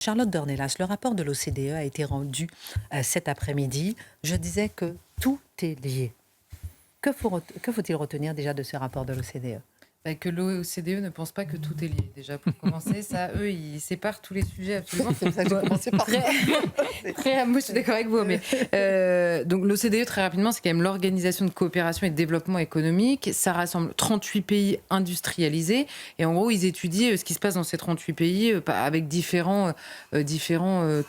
Charlotte Dornelas, le rapport de l'OCDE a été rendu cet après-midi. Je disais que tout est lié. Que faut-il retenir déjà de ce rapport de l'OCDE ? Que l'OCDE ne pense pas que tout est lié. Déjà, pour commencer, ça, eux, ils séparent tous les sujets absolument. C'est pour ça que j'ai commencé par Moi, je suis d'accord avec vous. Mais, donc, l'OCDE, très rapidement, c'est quand même l'Organisation de coopération et de développement économique. Ça rassemble 38 pays industrialisés. Et en gros, ils étudient ce qui se passe dans ces 38 pays avec différents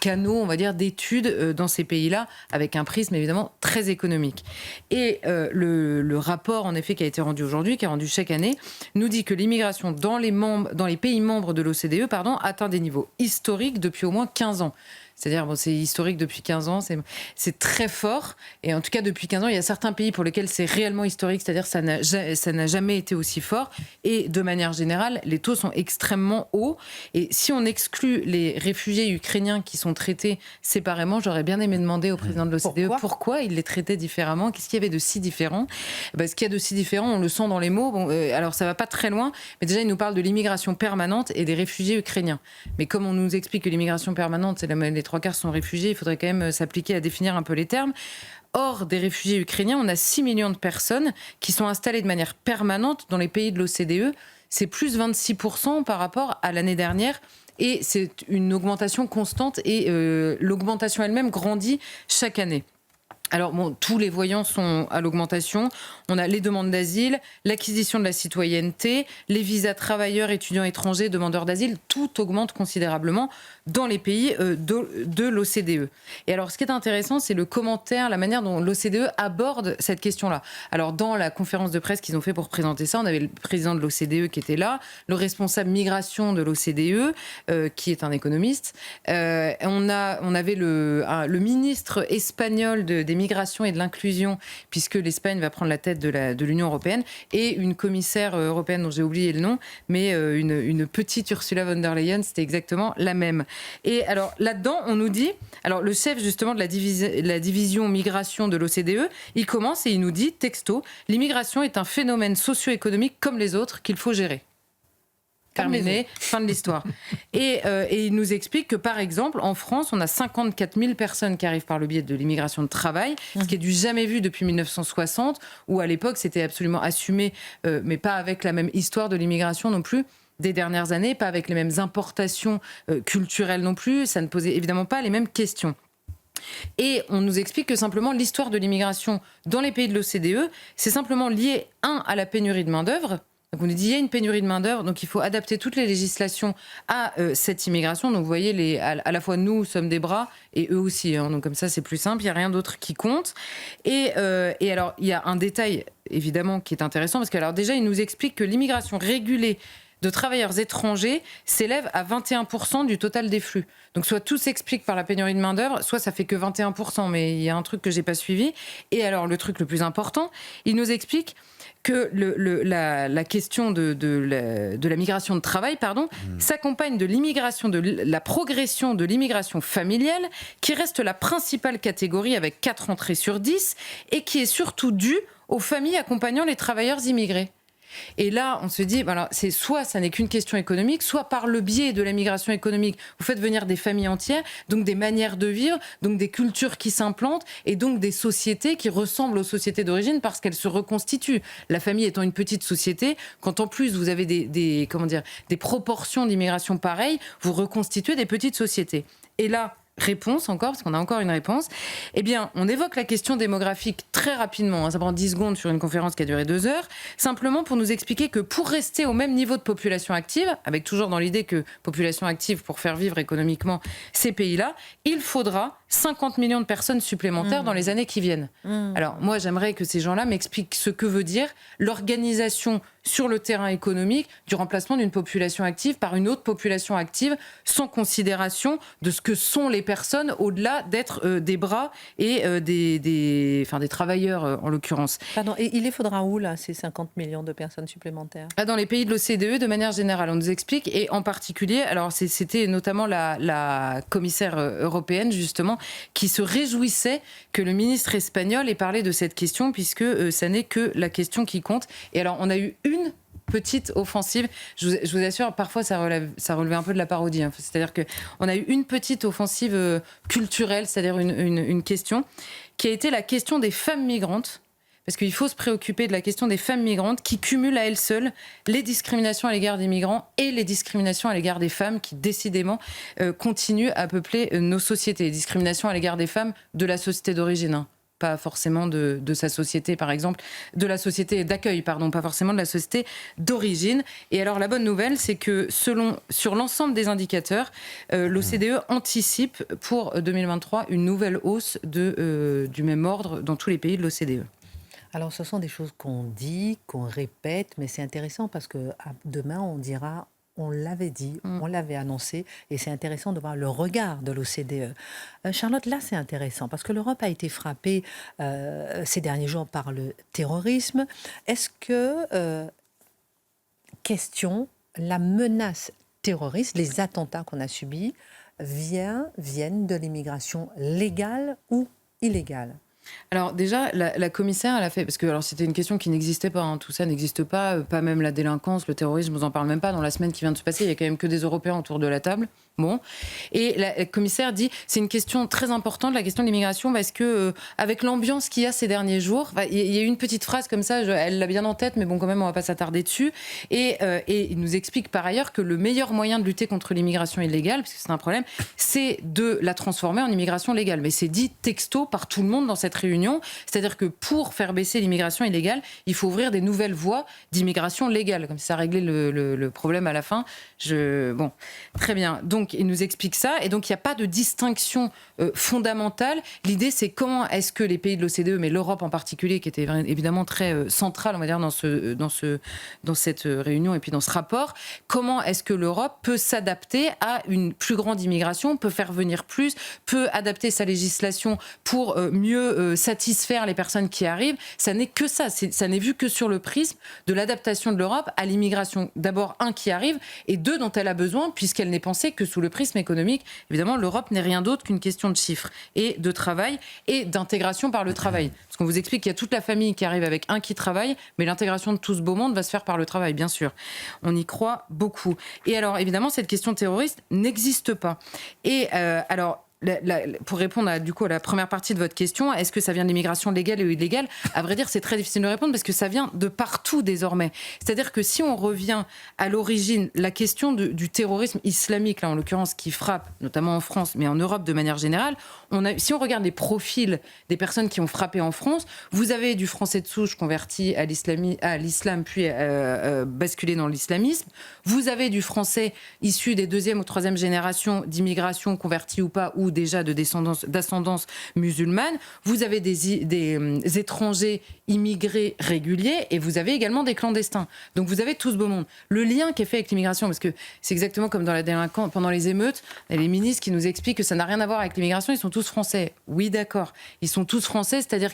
canaux, on va dire, d'études dans ces pays-là, avec un prisme, évidemment, très économique. Et le rapport, en effet, qui a été rendu aujourd'hui, qui est rendu chaque année, nous dit que l'immigration dans les pays membres de l'OCDE atteint des niveaux historiques depuis au moins 15 ans. C'est-à-dire, c'est historique depuis 15 ans, c'est très fort. Et en tout cas, depuis 15 ans, il y a certains pays pour lesquels c'est réellement historique, c'est-à-dire ça n'a jamais été aussi fort. Et de manière générale, les taux sont extrêmement hauts. Et si on exclut les réfugiés ukrainiens qui sont traités séparément, j'aurais bien aimé demander au président de l'OCDE pourquoi il les traitait différemment. Qu'est-ce qu'il y avait de si différent ? Ce qu'il y a de si différent, on le sent dans les mots. Alors, ça ne va pas très loin, mais déjà, il nous parle de l'immigration permanente et des réfugiés ukrainiens. Mais comme on nous explique que l'immigration permanente, c'est les 3/4 sont réfugiés, il faudrait quand même s'appliquer à définir un peu les termes. Or, des réfugiés ukrainiens, on a 6 millions de personnes qui sont installées de manière permanente dans les pays de l'OCDE. C'est plus 26% par rapport à l'année dernière. Et c'est une augmentation constante et l'augmentation elle-même grandit chaque année. Alors, tous les voyants sont à l'augmentation. On a les demandes d'asile, l'acquisition de la citoyenneté, les visas travailleurs, étudiants étrangers, demandeurs d'asile. Tout augmente considérablement dans les pays de l'OCDE. Et alors, ce qui est intéressant, c'est le commentaire, la manière dont l'OCDE aborde cette question-là. Alors, dans la conférence de presse qu'ils ont fait pour présenter ça, on avait le président de l'OCDE qui était là, le responsable migration de l'OCDE, qui est un économiste. On avait le ministre espagnol des migrations et de l'inclusion, puisque l'Espagne va prendre la tête de l'Union européenne, et une commissaire européenne dont j'ai oublié le nom, mais une petite Ursula von der Leyen, c'était exactement la même. Et alors là-dedans, on nous dit, alors le chef justement de la division migration de l'OCDE, il commence et il nous dit, texto, l'immigration est un phénomène socio-économique comme les autres qu'il faut gérer. Terminé, fin de l'histoire. Et il nous explique que, par exemple, en France, on a 54 000 personnes qui arrivent par le biais de l'immigration de travail, ce qui est du jamais vu depuis 1960, où à l'époque, c'était absolument assumé, mais pas avec la même histoire de l'immigration non plus, des dernières années, pas avec les mêmes importations culturelles non plus, ça ne posait évidemment pas les mêmes questions. Et on nous explique que simplement l'histoire de l'immigration dans les pays de l'OCDE, c'est simplement lié, à la pénurie de main-d'œuvre. Donc on nous dit qu'il y a une pénurie de main-d'œuvre, donc il faut adapter toutes les législations à cette immigration. Donc vous voyez, à la fois nous sommes des bras et eux aussi. Donc comme ça c'est plus simple, il n'y a rien d'autre qui compte. Et alors il y a un détail évidemment qui est intéressant, parce que alors déjà il nous explique que l'immigration régulée de travailleurs étrangers s'élève à 21% du total des flux. Donc soit tout s'explique par la pénurie de main-d'œuvre, soit ça fait que 21%, mais il y a un truc que j'ai pas suivi. Et alors le truc le plus important, il nous explique que la question de la migration de travail, s'accompagne de l'immigration, de la progression de l'immigration familiale, qui reste la principale catégorie avec 4 entrées sur 10, et qui est surtout due aux familles accompagnant les travailleurs immigrés. Et là, on se dit, c'est soit ça n'est qu'une question économique, soit par le biais de la migration économique, vous faites venir des familles entières, donc des manières de vivre, donc des cultures qui s'implantent, et donc des sociétés qui ressemblent aux sociétés d'origine parce qu'elles se reconstituent. La famille étant une petite société, quand en plus vous avez des proportions d'immigration pareilles, vous reconstituez des petites sociétés. Et là, réponse encore, parce qu'on a encore une réponse, eh bien, on évoque la question démographique très rapidement, ça prend 10 secondes sur une conférence qui a duré 2 heures, simplement pour nous expliquer que pour rester au même niveau de population active, avec toujours dans l'idée que population active pour faire vivre économiquement ces pays-là, il faudra 50 millions de personnes supplémentaires dans les années qui viennent. Alors, moi, j'aimerais que ces gens-là m'expliquent ce que veut dire l'organisation sur le terrain économique du remplacement d'une population active par une autre population active, sans considération de ce que sont les personnes au-delà d'être des bras et des travailleurs en l'occurrence. Pardon, et il les faudra où là, ces 50 millions de personnes supplémentaires ? Dans les pays de l'OCDE, de manière générale, on nous explique, et en particulier, alors c'était notamment la commissaire européenne justement, qui se réjouissait que le ministre espagnol ait parlé de cette question, puisque ça n'est que la question qui compte. Et alors, on a eu une petite offensive. Je vous assure, parfois ça relevait un peu de la parodie. Hein. C'est-à-dire qu'on a eu une petite offensive culturelle, c'est-à-dire une question qui a été la question des femmes migrantes. Parce qu'il faut se préoccuper de la question des femmes migrantes qui cumulent à elles seules les discriminations à l'égard des migrants et les discriminations à l'égard des femmes qui, décidément, continuent à peupler nos sociétés. Les discriminations à l'égard des femmes de la société d'origine, hein. Pas forcément de sa société, par exemple, de la société d'accueil, pardon, pas forcément de la société d'origine. Et alors, la bonne nouvelle, c'est que sur l'ensemble des indicateurs, l'OCDE anticipe pour 2023 une nouvelle hausse du même ordre dans tous les pays de l'OCDE. Alors, ce sont des choses qu'on dit, qu'on répète, mais c'est intéressant parce que demain, on dira, on l'avait dit, on l'avait annoncé, et c'est intéressant de voir le regard de l'OCDE. Charlotte, là, c'est intéressant parce que l'Europe a été frappée ces derniers jours par le terrorisme. Est-ce que, la menace terroriste, les attentats qu'on a subis, viennent de l'immigration légale ou illégale ? Alors déjà, la commissaire, elle a fait, parce que alors, c'était une question qui n'existait pas, hein, tout ça n'existe pas même la délinquance, le terrorisme, je vous en parle même pas. Dans la semaine qui vient de se passer, il y a quand même que des Européens autour de la table. Bon, et la commissaire dit, c'est une question très importante, la question de l'immigration, parce que avec l'ambiance qu'il y a ces derniers jours, il y a eu une petite phrase comme ça, elle l'a bien en tête, mais bon, quand même, on va pas s'attarder dessus. Et il nous explique par ailleurs que le meilleur moyen de lutter contre l'immigration illégale, parce que c'est un problème, c'est de la transformer en immigration légale. Mais c'est dit texto par tout le monde dans cette réunion, c'est-à-dire que pour faire baisser l'immigration illégale, il faut ouvrir des nouvelles voies d'immigration légale, comme ça réglait le problème à la fin. Bon, très bien. Donc, il nous explique ça. Et donc, il n'y a pas de distinction fondamentale. L'idée, c'est comment est-ce que les pays de l'OCDE, mais l'Europe en particulier, qui était évidemment très centrale, on va dire, dans cette réunion et puis dans ce rapport, comment est-ce que l'Europe peut s'adapter à une plus grande immigration, peut faire venir plus, peut adapter sa législation pour mieux satisfaire les personnes qui arrivent. Ça n'est que ça. Ça n'est vu que sur le prisme de l'adaptation de l'Europe à l'immigration. D'abord, qui arrive, et deux, dont elle a besoin, puisqu'elle n'est pensée que sous le prisme économique. Évidemment, l'Europe n'est rien d'autre qu'une question de chiffres et de travail et d'intégration par le travail. Parce qu'on vous explique qu'il y a toute la famille qui arrive avec un qui travaille, mais l'intégration de tout ce beau monde va se faire par le travail, bien sûr. On y croit beaucoup. Et alors, évidemment, cette question terroriste n'existe pas. Et alors... pour répondre à la première partie de votre question, est-ce que ça vient de l'immigration légale ou illégale ? À vrai dire, c'est très difficile de répondre parce que ça vient de partout désormais. C'est-à-dire que si on revient à l'origine, la question du terrorisme islamique, là en l'occurrence, qui frappe notamment en France, mais en Europe de manière générale, si on regarde les profils des personnes qui ont frappé en France, vous avez du français de souche converti à l'islam, puis basculé dans l'islamisme. Vous avez du français issu des deuxième ou troisième générations d'immigration converti ou pas, ou déjà d'ascendance musulmane, vous avez des étrangers immigrés réguliers et vous avez également des clandestins. Donc vous avez tout ce beau monde. Le lien qui est fait avec l'immigration, parce que c'est exactement comme dans la délinquance, pendant les émeutes, il y a les ministres qui nous expliquent que ça n'a rien à voir avec l'immigration, ils sont tous français. Oui, d'accord. Ils sont tous français, c'est-à-dire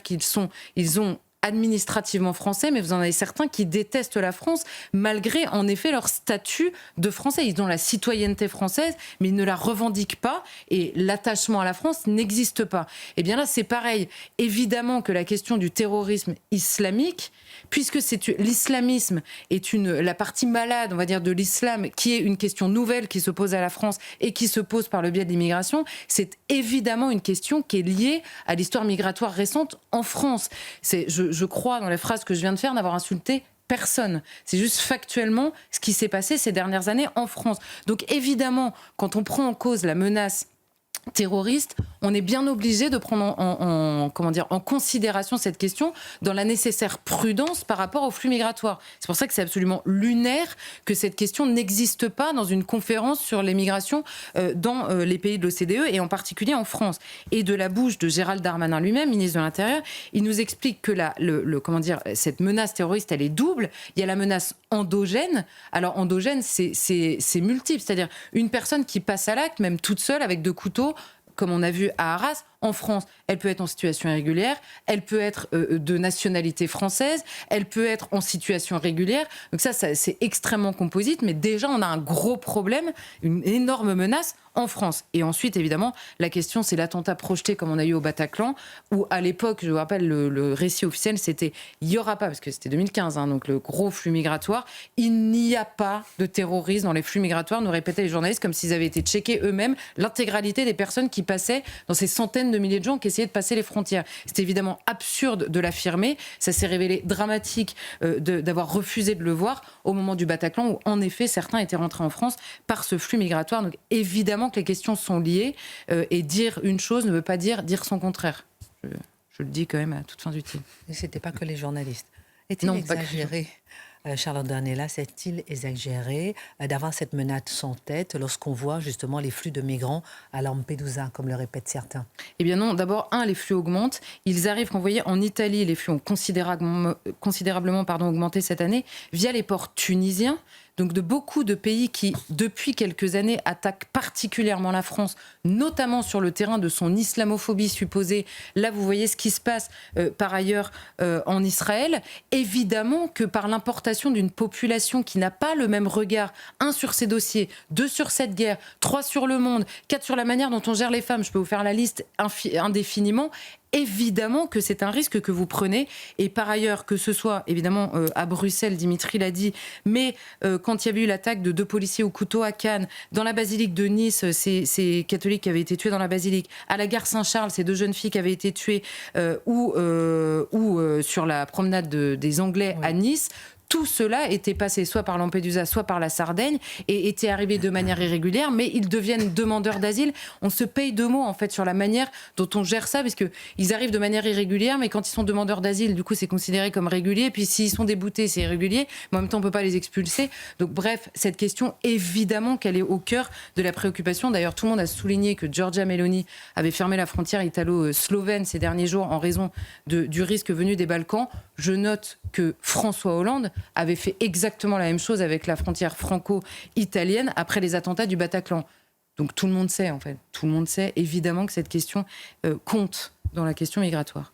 ils ont administrativement français, mais vous en avez certains qui détestent la France malgré en effet leur statut de français. Ils ont la citoyenneté française, mais ils ne la revendiquent pas et l'attachement à la France n'existe pas. Et bien là, c'est pareil. Évidemment que la question du terrorisme islamique, puisque l'islamisme est la partie malade, on va dire, de l'islam, qui est une question nouvelle qui se pose à la France et qui se pose par le biais de l'immigration, c'est évidemment une question qui est liée à l'histoire migratoire récente en France. Je crois, dans la phrase que je viens de faire, n'avoir insulté personne. C'est juste factuellement ce qui s'est passé ces dernières années en France. Donc évidemment, quand on prend en cause la menace terroriste, on est bien obligé de prendre en considération cette question dans la nécessaire prudence par rapport aux flux migratoires. C'est pour ça que c'est absolument lunaire que cette question n'existe pas dans une conférence sur les migrations dans les pays de l'OCDE et en particulier en France. Et de la bouche de Gérald Darmanin lui-même, ministre de l'Intérieur, il nous explique que cette menace terroriste, elle est double. Il y a la menace endogène. Alors endogène, c'est multiple, c'est-à-dire une personne qui passe à l'acte, même toute seule, avec 2 couteaux, comme on a vu à Arras, en France, elle peut être en situation irrégulière, elle peut être de nationalité française, elle peut être en situation régulière. Donc ça, c'est extrêmement composite, mais déjà, on a un gros problème, une énorme menace en France. Et ensuite, évidemment, la question, c'est l'attentat projeté comme on a eu au Bataclan, où à l'époque, je vous rappelle, le récit officiel, c'était « il n'y aura pas », parce que c'était 2015, hein, donc le gros flux migratoire, il n'y a pas de terrorisme dans les flux migratoires, nous répétaient les journalistes, comme s'ils avaient été checkés eux-mêmes, l'intégralité des personnes qui passaient dans ces centaines de milliers de gens qui essayaient de passer les frontières. C'est évidemment absurde de l'affirmer, ça s'est révélé dramatique d'avoir refusé de le voir au moment du Bataclan, où en effet, certains étaient rentrés en France par ce flux migratoire. Donc évidemment que les questions sont liées, et dire une chose ne veut pas dire son contraire. Je le dis quand même à toute fin utile. Et c'était pas que les journalistes. Est-il exagéré, Charlotte Dornelas, est-il exagéré d'avoir cette menace en tête lorsqu'on voit justement les flux de migrants à Lampedusa, comme le répètent certains? Eh bien non, d'abord, les flux augmentent. Ils arrivent, quand vous voyez, en Italie, les flux ont considérablement augmenté cette année via les ports tunisiens. Donc de beaucoup de pays qui, depuis quelques années, attaquent particulièrement la France, notamment sur le terrain de son islamophobie supposée. Là, vous voyez ce qui se passe par ailleurs en Israël. Évidemment que par l'importation d'une population qui n'a pas le même regard, 1 sur ces dossiers, 2 sur cette guerre, 3 sur le monde, 4 sur la manière dont on gère les femmes, je peux vous faire la liste indéfiniment. Évidemment que c'est un risque que vous prenez. Et par ailleurs, que ce soit évidemment à Bruxelles, Dimitri l'a dit, mais quand il y avait eu l'attaque de 2 policiers au couteau à Cannes, dans la basilique de Nice, ces catholiques qui avaient été tués dans la basilique, à la gare Saint-Charles, ces 2 jeunes filles qui avaient été tuées, ou sur la promenade des Anglais à Nice, tout cela était passé soit par Lampedusa, soit par la Sardaigne, et était arrivé de manière irrégulière, mais ils deviennent demandeurs d'asile. On se paye 2 mots, en fait, sur la manière dont on gère ça, parce qu'ils arrivent de manière irrégulière, mais quand ils sont demandeurs d'asile, du coup, c'est considéré comme régulier, et puis s'ils sont déboutés, c'est irrégulier, mais en même temps, on ne peut pas les expulser. Donc, bref, cette question, évidemment qu'elle est au cœur de la préoccupation. D'ailleurs, tout le monde a souligné que Giorgia Meloni avait fermé la frontière italo-slovène ces derniers jours en raison du risque venu des Balkans. Je note que François Hollande avait fait exactement la même chose avec la frontière franco-italienne après les attentats du Bataclan. Donc tout le monde sait, en fait. Tout le monde sait, évidemment, que cette question compte dans la question migratoire.